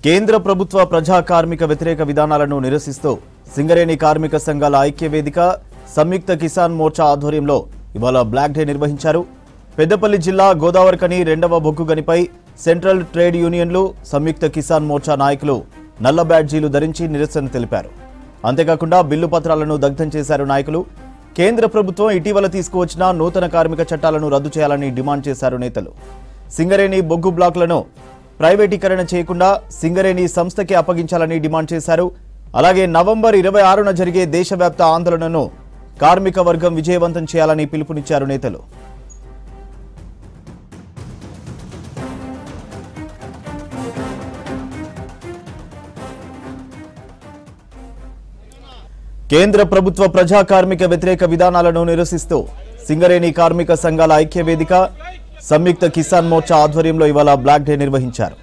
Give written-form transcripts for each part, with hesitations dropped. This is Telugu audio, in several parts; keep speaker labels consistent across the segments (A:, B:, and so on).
A: కేంద్ర ప్రభుత్వ ప్రజా కార్మిక వ్యతిరేక విధానాలను నిరసిస్తూ సింగరేణి కార్మిక సంఘాల ఐక్య వేదిక సంయుక్త కిసాన్ మోర్చా ఆధ్వర్యంలో ఇవాళ బ్లాక్ డే నిర్వహించారు. పెద్దపల్లి జిల్లా గోదావరికని రెండవ బొగ్గు గనిపై సెంట్రల్ ట్రేడ్ యూనియన్లు సంయుక్త కిసాన్ మోర్చా నాయకులు నల్ల బ్యాడ్జీలు ధరించి నిరసన తెలిపారు. అంతేకాకుండా బిల్లు పత్రాలను దగ్ధం చేశారు నాయకులు. కేంద్ర ప్రభుత్వం ఇటీవల తీసుకువచ్చిన నూతన కార్మిక చట్టాలను రద్దు చేయాలని డిమాండ్ చేశారు నేతలు. సింగరేణి బొగ్గు బ్లాకులను ప్రైవేటీకరణ చేయకుండా సింగరేణి సంస్థకి అప్పగించాలని డిమాండ్ చేశారు. అలాగే నవంబర్ 26న జరిగే దేశవ్యాప్త ఆందోళనను కార్మిక వర్గం విజయవంతం చేయాలని పిలుపునిచ్చారు నేతలు. కేంద్ర ప్రభుత్వ ప్రజా కార్మిక వ్యతిరేక విధానాలను నిరసిస్తూ సింగరేణి కార్మిక సంఘాల ఐక్య వేదిక సంయుక్త కిసాన్ మోర్చా ఆధ్వర్యంలో ఇవాళ బ్లాక్ డే నిర్వహించారు.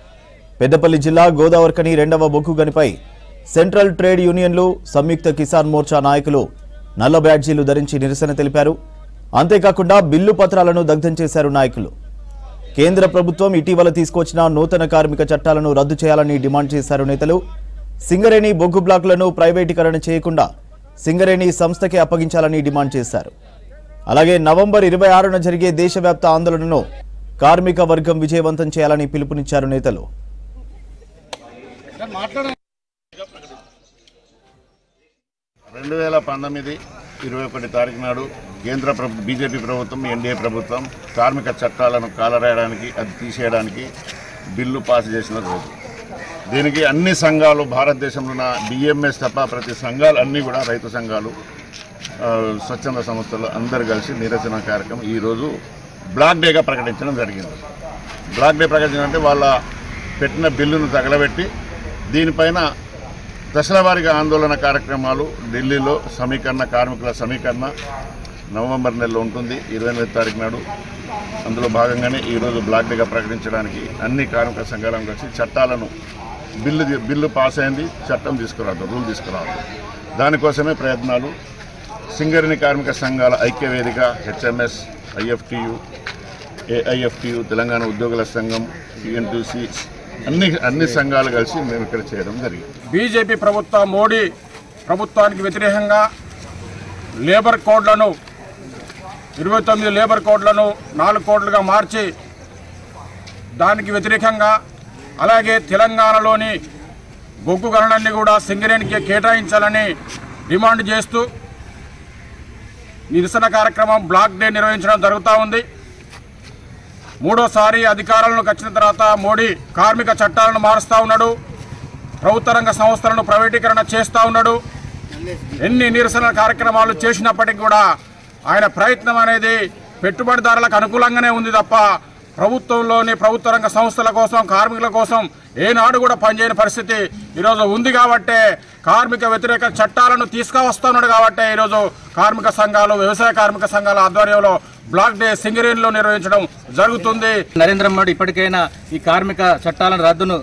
A: పెద్దపల్లి జిల్లా గోదావరికని రెండవ బొగ్గు గనిపై సెంట్రల్ ట్రేడ్ యూనియన్లు సంయుక్త కిసాన్ మోర్చా నాయకులు నల్ల బ్యాడ్జీలు ధరించి నిరసన తెలిపారు. అంతేకాకుండా బిల్లు పత్రాలను దగ్ధం చేశారు నాయకులు. కేంద్ర ప్రభుత్వం ఇటీవల తీసుకొచ్చిన నూతన కార్మిక చట్టాలను రద్దు చేయాలని డిమాండ్ చేశారు నేతలు. సింగరేణి బొగ్గు బ్లాకులను ప్రైవేటీకరణ చేయకుండా సింగరేణి సంస్థకి అప్పగించాలని డిమాండ్ చేశారు. అలాగే నవంబర్ 26న జరిగే దేశవ్యాప్త ఆందోళనను కార్మిక వర్గం విజయవంతం చేయాలని పిలుపునిచ్చారు నేతలు.
B: 2019-21 తారీఖు నాడు కేంద్ర బీజేపీ ప్రభుత్వం ఎన్డీఏ ప్రభుత్వం కార్మిక చట్టాలను కాలరాయడానికి అది తీసేయడానికి బిల్లు పాస్ చేసిన రోజు. దీనికి అన్ని సంఘాలు భారతదేశంలో ఉన్న బిఎంఎస్ తప్ప ప్రతి సంఘాలు అన్నీ కూడా రైతు సంఘాలు స్వచ్ఛంద సంస్థలు అందరు కలిసి నిరసన కార్యక్రమం ఈరోజు బ్లాక్ డేగా ప్రకటించడం జరిగింది. బ్లాక్ డే ప్రకటించడం అంటే వాళ్ళ పెట్టిన బిల్లును తగలబెట్టి దీనిపైన దశల వారీగా ఆందోళన కార్యక్రమాలు ఢిల్లీలో కార్మికుల సమీకరణ నవంబర్ నెలలో ఉంటుంది 28వ తారీఖు నాడు. అందులో భాగంగానే ఈరోజు బ్లాక్ డేగా ప్రకటించడానికి అన్ని కార్మిక సంఘాలను కలిసి చట్టాలను బిల్లు పాస్ అయింది, చట్టం తీసుకురాదు, రూల్ తీసుకురాదు. దానికోసమే ప్రయత్నాలు. సింగరేణి కార్మిక సంఘాల ఐక్య వేదిక హెచ్ఎంఎస్, ఐఎఫ్టియు, ఏఐఎఫ్టియు, తెలంగాణ ఉద్యోగుల సంఘం, యుఎన్టీసీ అన్ని సంఘాలు కలిసి మేము ఇక్కడ చేయడం జరిగింది.
C: బీజేపీ ప్రభుత్వం మోడీ ప్రభుత్వానికి వ్యతిరేకంగా లేబర్ కోడ్లను 29 లేబర్ కోడ్లను 4 కోడ్లుగా మార్చి దానికి వ్యతిరేకంగా అలాగే తెలంగాణలోని బొగ్గు గనులన్నీ కూడా సింగరేణికి కేటాయించాలని డిమాండ్ చేస్తూ నిరసన కార్యక్రమం బ్లాక్ డే నిర్వహించడం జరుగుతూ ఉంది. మూడోసారి అధికారంలోకి వచ్చిన తర్వాత మోడీ కార్మిక చట్టాలను మారుస్తూ ఉన్నాడు, ప్రభుత్వ రంగ సంస్థలను ప్రైవేటీకరణ చేస్తూ ఉన్నాడు. ఎన్ని నిరసన కార్యక్రమాలు చేసినప్పటికీ కూడా ఆయన ప్రయత్నం అనేది పెట్టుబడిదారులకు అనుకూలంగానే ఉంది తప్ప ప్రభుత్వంలోని ప్రభుత్వ రంగ సంస్థల కోసం కార్మికుల కోసం ఏనాడు కూడా పనిచేయని పరిస్థితి ఈరోజు ఉంది. కాబట్టే కార్మిక వ్యతిరేక చట్టాలను తీసుకువస్తున్నాడు. కాబట్టే ఈరోజు కార్మిక సంఘాలు, వ్యవసాయ కార్మిక సంఘాల ఆధ్వర్యంలో బ్లాక్ డే సింగరేణిలో నిర్వహించడం జరుగుతుంది.
D: నరేంద్ర మోడీ ఇప్పటికైనా ఈ కార్మిక చట్టాలను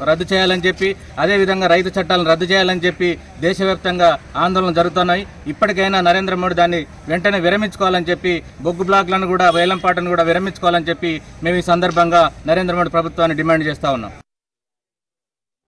D: రద్దు చేయాలని చెప్పి, అదేవిధంగా రైతు చట్టాలను రద్దు చేయాలని చెప్పి దేశవ్యాప్తంగా ఆందోళన జరుగుతున్నాయి. ఇప్పటికైనా నరేంద్ర మోడీ దాన్ని వెంటనే విరమించుకోవాలని చెప్పి, బొగ్గు బ్లాక్లను కూడా వేలంపాటను కూడా విరమించుకోవాలని చెప్పి మేము ఈ సందర్భంగా నరేంద్ర మోడీ ప్రభుత్వాన్ని డిమాండ్ చేస్తూ ఉన్నాం.